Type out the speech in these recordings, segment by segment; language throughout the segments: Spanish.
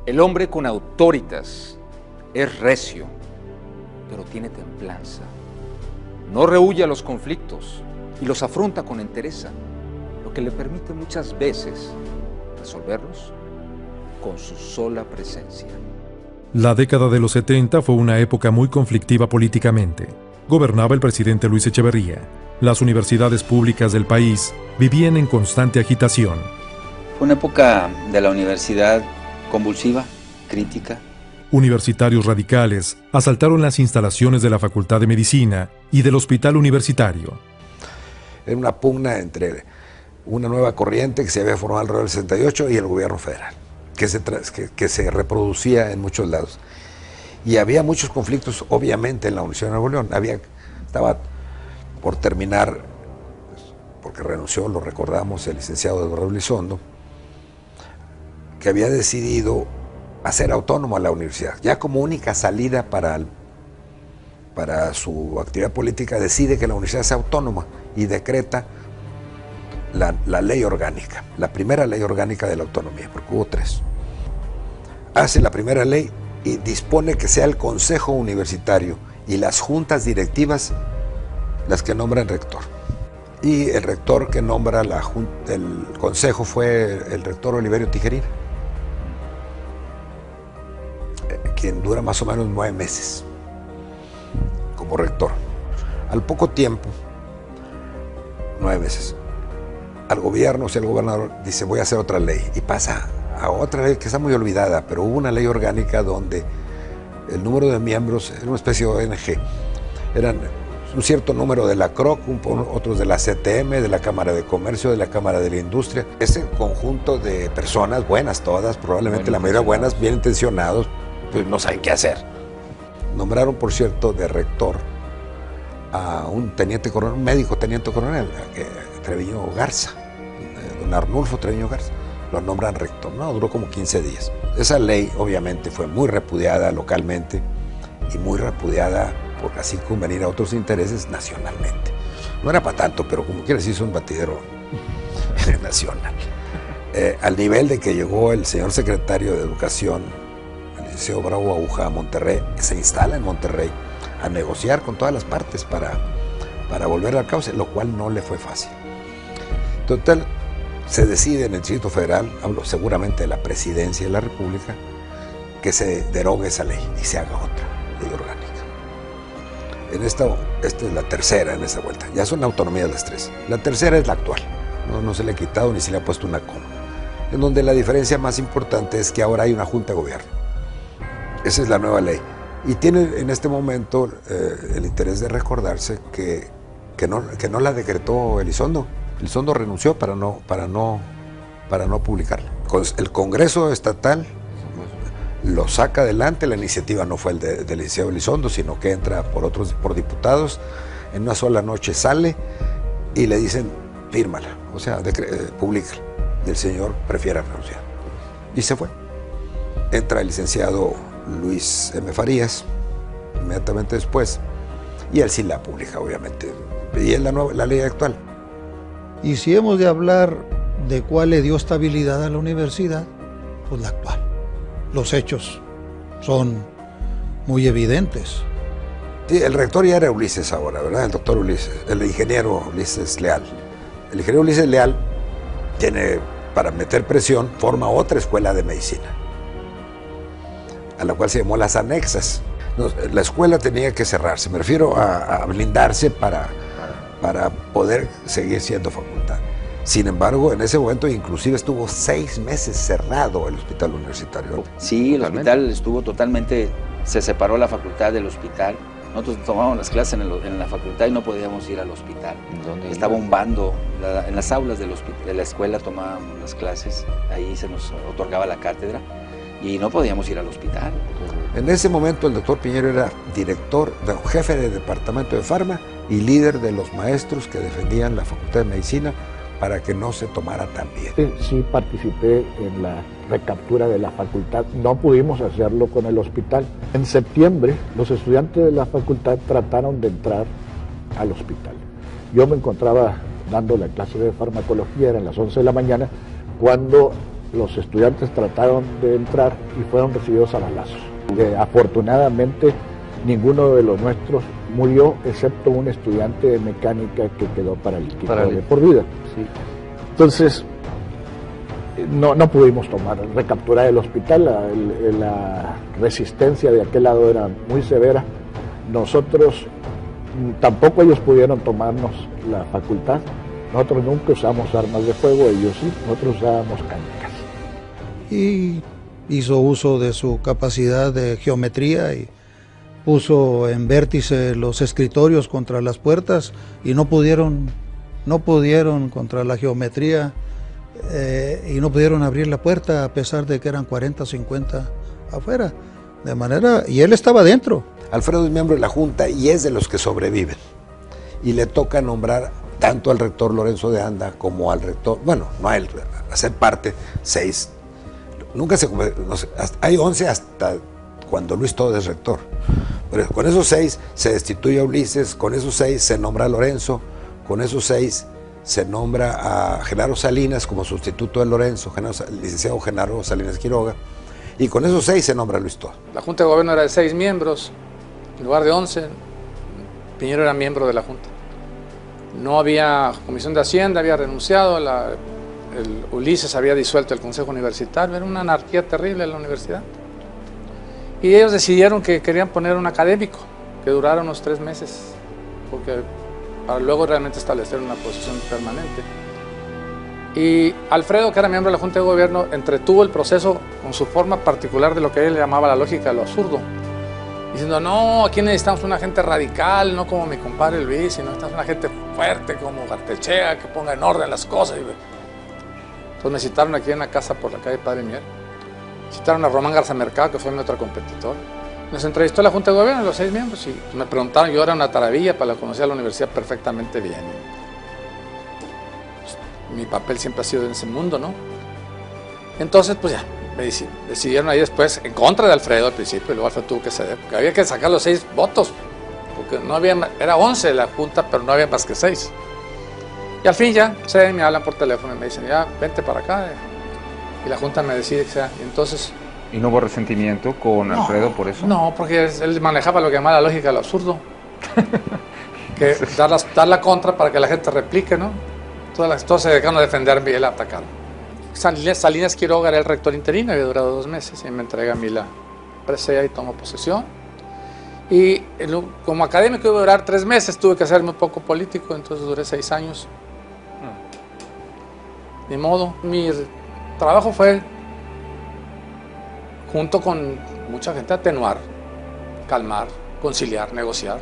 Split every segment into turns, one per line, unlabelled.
El hombre con autoritas es recio, pero tiene templanza. No rehúye a los conflictos y los afronta con entereza, lo que le permite muchas veces resolverlos con su sola presencia.
La década de los 70 fue una época muy conflictiva políticamente. Gobernaba el presidente Luis Echeverría. Las universidades públicas del país vivían en constante agitación.
Fue una época de la universidad convulsiva, crítica.
Universitarios radicales asaltaron las instalaciones de la Facultad de Medicina y del Hospital Universitario.
Era una pugna entre una nueva corriente que se había formado alrededor del 68 y el gobierno federal, que se reproducía en muchos lados. Y había muchos conflictos, obviamente, en la Universidad de Nuevo León. Estaba por terminar, porque renunció, lo recordamos, el licenciado Eduardo Elizondo, que había decidido hacer autónomo a la universidad. Ya como única salida para su actividad política, decide que la universidad sea autónoma y decreta la ley orgánica, la primera ley orgánica de la autonomía, porque hubo 3. Hace la primera ley y dispone que sea el Consejo Universitario y las juntas directivas las que nombran rector. Y el rector que nombra el consejo fue el rector Oliverio Tijerina, quien dura más o menos 9 meses como rector. Al poco tiempo, 9 meses, al gobierno, el gobernador dice: voy a hacer otra ley, y pasa a otra ley que está muy olvidada, pero hubo una ley orgánica donde el número de miembros era una especie de ONG, eran un cierto número de la CROC, otros de la CTM, de la Cámara de Comercio, de la Cámara de la Industria. Ese conjunto de personas, buenas todas, probablemente la mayoría buenas, bien intencionados, pues no saben qué hacer. Nombraron, por cierto, de rector a un teniente coronel, un médico teniente coronel, Treviño Garza, don Arnulfo Treviño Garza. Lo nombran rector, no, duró como 15 días. Esa ley obviamente fue muy repudiada localmente y muy repudiada por así convenir a otros intereses nacionalmente. No era para tanto, pero como quiera se hizo un batidero nacional. Al nivel de que llegó el señor secretario de Educación, el licenciado Bravo Aguja, a Monterrey, que se instala en Monterrey a negociar con todas las partes para volver al cauce, lo cual no le fue fácil. Total, se decide en el Distrito Federal, hablo seguramente de la Presidencia de la República, que se derogue esa ley y se haga otra ley orgánica. Esta es la tercera en esta vuelta. Ya son autonomías las 3. La tercera es la actual. No se le ha quitado ni se le ha puesto una coma. En donde la diferencia más importante es que ahora hay una Junta de Gobierno. Esa es la nueva ley. Y tiene en este momento el interés de recordarse que no la decretó Elizondo. Elizondo renunció para no publicarla. El Congreso Estatal lo saca adelante. La iniciativa no fue del licenciado Elizondo, sino que entra por diputados. En una sola noche sale y le dicen: fírmala, o sea, públicala. Y el señor prefiere renunciar. Y se fue. Entra el licenciado Luis M. Farías inmediatamente después, y él sí la publica, obviamente. Y es la ley actual.
Y si hemos de hablar de cuál le dio estabilidad a la universidad, pues la actual. Los hechos son muy evidentes.
Sí, el rector ya era Ulises ahora, ¿verdad? El doctor Ulises, el ingeniero Ulises Leal. El ingeniero Ulises Leal tiene, para meter presión, forma otra escuela de medicina, a la cual se llamó Las Anexas. La escuela tenía que cerrarse, me refiero a blindarse para poder seguir siendo facultad. Sin embargo, en ese momento inclusive estuvo 6 meses cerrado el hospital universitario.
Sí, el hospital estuvo totalmente, se separó la facultad del hospital. Nosotros tomábamos las clases en la facultad y no podíamos ir al hospital. Estaba un bando, en las aulas de la escuela tomábamos las clases, ahí se nos otorgaba la cátedra y no podíamos ir al hospital.
En ese momento el doctor Piñero era jefe de departamento de Farma y líder de los maestros que defendían la Facultad de Medicina para que no se tomara tan bien.
Sí participé en la recaptura de la facultad, no pudimos hacerlo con el hospital. En septiembre los estudiantes de la facultad trataron de entrar al hospital. Yo me encontraba dando la clase de farmacología, eran las 11 de la mañana, cuando los estudiantes trataron de entrar y fueron recibidos a balazos. Afortunadamente, ninguno de los nuestros murió, excepto un estudiante de mecánica que quedó paralítico de por vida. Sí. Entonces, no pudimos recapturar el hospital. La resistencia de aquel lado era muy severa. Nosotros, tampoco ellos pudieron tomarnos la facultad. Nosotros nunca usamos armas de fuego, ellos sí, nosotros usábamos canicas.
Y hizo uso de su capacidad de geometría y puso en vértice los escritorios contra las puertas y no pudieron contra la geometría y no pudieron abrir la puerta a pesar de que eran 40 o 50 afuera. De manera, y él estaba dentro.
Alfredo es miembro de la Junta y es de los que sobreviven. Y le toca nombrar tanto al rector Lorenzo de Anda como al rector, bueno, no a él, a ser parte, 6. Nunca se, no sé, hay 11 hasta cuando Luis Todd es rector. Pero con esos 6 se destituye a Ulises, con esos 6 se nombra a Lorenzo, con esos 6 se nombra a Genaro Salinas como sustituto de Lorenzo, licenciado Genaro Salinas Quiroga, y con esos 6 se nombra a Luis Todd.
La Junta de Gobierno era de 6 miembros, en lugar de 11, Piñero era miembro de la Junta. No había Comisión de Hacienda, había renunciado, Ulises había disuelto el Consejo Universitario, era una anarquía terrible en la universidad. Y ellos decidieron que querían poner un académico, que durara unos 3 meses, porque para luego realmente establecer una posición permanente. Y Alfredo, que era miembro de la Junta de Gobierno, entretuvo el proceso con su forma particular de lo que él llamaba la lógica de lo absurdo, diciendo, no, aquí necesitamos una gente radical, no como mi compadre Luis, sino necesitamos una gente fuerte como Gartechea, que ponga en orden las cosas. Entonces me citaron aquí en la casa por la calle Padre Mier, citaron a Román Garza Mercado, que fue mi otro competitor. Nos entrevistó la Junta de Gobierno, los 6 miembros, y me preguntaron, yo era una taravilla, para la conocía la universidad perfectamente bien. Pues, mi papel siempre ha sido en ese mundo, ¿no? Entonces, pues ya, me decidieron ahí después, en contra de Alfredo al principio, y luego Alfredo tuvo que ceder, porque había que sacar los 6 votos, porque no había, era 11 la Junta, pero no había más que 6. Y al fin ya, me hablan por teléfono y me dicen, ya, vente para acá, y la Junta me decide que sea, y entonces...
¿Y no hubo resentimiento con Alfredo por eso?
No, porque él manejaba lo que llamaba la lógica de lo absurdo. Que dar la contra para que la gente replique, ¿no? Todos se dejaron de defenderme y él atacaron. Salinas Quiroga era el rector interino, había durado 2 meses y me entrega a mí la presea y tomo posesión. Y como académico iba a durar 3 meses, tuve que hacerme un poco político, entonces duré 6 años. Ni modo, mi trabajo fue, junto con mucha gente, atenuar, calmar, conciliar, negociar,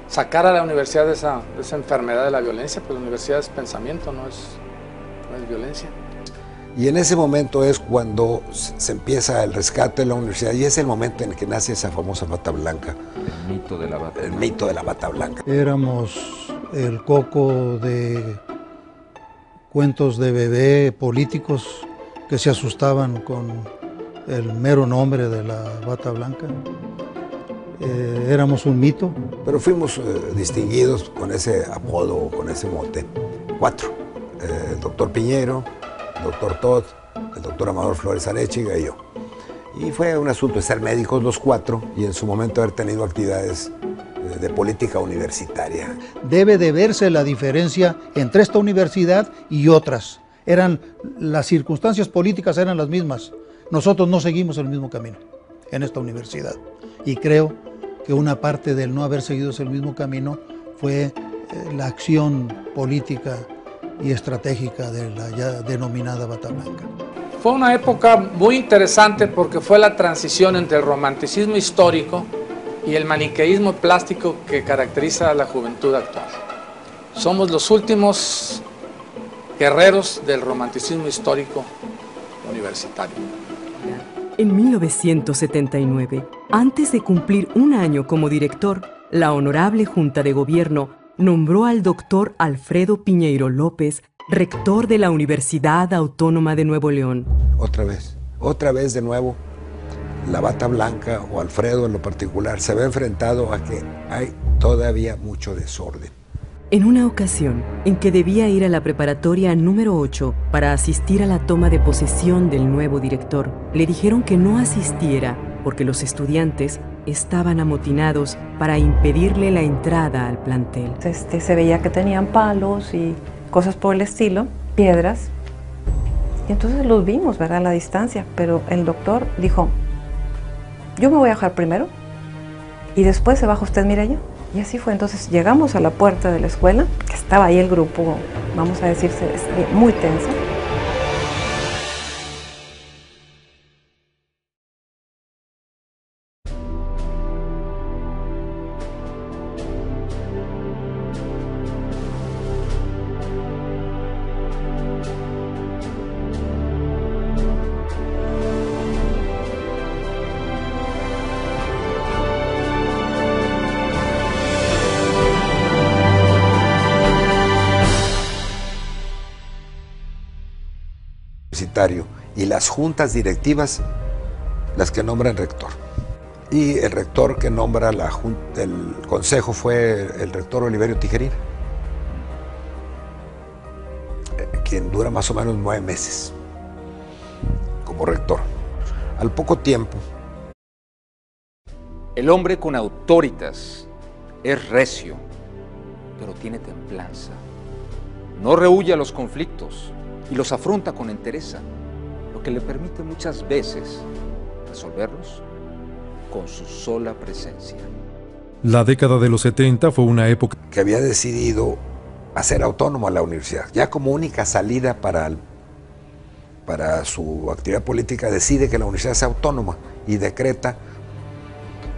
sacar a la universidad de esa enfermedad de la violencia, pues la universidad es pensamiento, no es violencia.
Y en ese momento es cuando se empieza el rescate de la universidad y es el momento en el que nace esa famosa bata blanca.
El mito de la bata blanca.
El mito de la bata blanca.
Éramos el coco de cuentos de bebé políticos que se asustaban con el mero nombre de la bata blanca. Éramos un mito.
Pero fuimos distinguidos con ese apodo, con ese mote. 4. El doctor Piñero, el doctor Todd, el doctor Amador Flores Arechiga y yo. Y fue un asunto de ser médicos los 4 y en su momento haber tenido actividades de política universitaria.
Debe de verse la diferencia entre esta universidad y otras. Las circunstancias políticas eran las mismas. Nosotros no seguimos el mismo camino en esta universidad. Y creo que una parte del no haber seguido ese mismo camino fue la acción política y estratégica de la ya denominada bata blanca.
Fue una época muy interesante porque fue la transición entre el romanticismo histórico y el maniqueísmo plástico que caracteriza a la juventud actual. Somos los últimos guerreros del romanticismo histórico universitario.
En 1979, antes de cumplir 1 año como director, la Honorable Junta de Gobierno nombró al doctor Alfredo Piñeiro López rector de la Universidad Autónoma de Nuevo León.
Otra vez de nuevo, la bata blanca o Alfredo en lo particular se ve enfrentado a que hay todavía mucho desorden.
En una ocasión en que debía ir a la preparatoria número 8 para asistir a la toma de posesión del nuevo director, le dijeron que no asistiera porque los estudiantes estaban amotinados para impedirle la entrada al plantel.
Se veía que tenían palos y cosas por el estilo, piedras, y entonces los vimos, ¿verdad?, a la distancia, pero el doctor dijo: yo me voy a bajar primero y después se baja usted, Mireya. Y así fue. Entonces llegamos a la puerta de la escuela, que estaba ahí el grupo, vamos a decirse, muy tenso.
Y las juntas directivas las que nombran rector. Y el rector que nombra el consejo fue el rector Oliverio Tijerina, quien dura más o menos 9 meses como rector. Al poco tiempo,
el hombre con autoritas es recio, pero tiene templanza. No rehúye a los conflictos y los afronta con entereza, lo que le permite muchas veces resolverlos con su sola presencia.
La década de los 70 fue una época
que había decidido hacer autónoma la universidad. Ya como única salida para su actividad política, decide que la universidad sea autónoma y decreta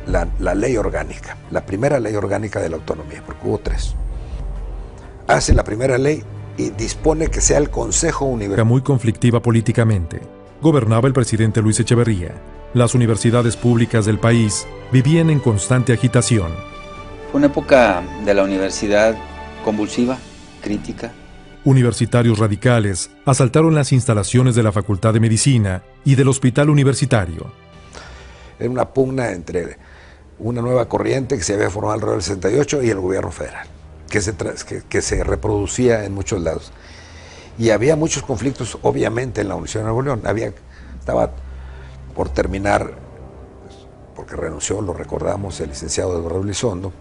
la ley orgánica, la primera ley orgánica de la autonomía, porque hubo 3. Hace la primera ley y dispone que sea el Consejo Universitario.
Muy conflictiva políticamente. Gobernaba el presidente Luis Echeverría. Las universidades públicas del país vivían en constante agitación.
Fue una época de la universidad convulsiva, crítica.
Universitarios radicales asaltaron las instalaciones de la Facultad de Medicina y del Hospital Universitario.
Era una pugna entre una nueva corriente que se había formado alrededor del 68 y el gobierno federal, que se reproducía en muchos lados. Y había muchos conflictos, obviamente, en la Universidad de Nuevo León. Estaba por terminar, porque renunció, lo recordamos, el licenciado Eduardo Elizondo,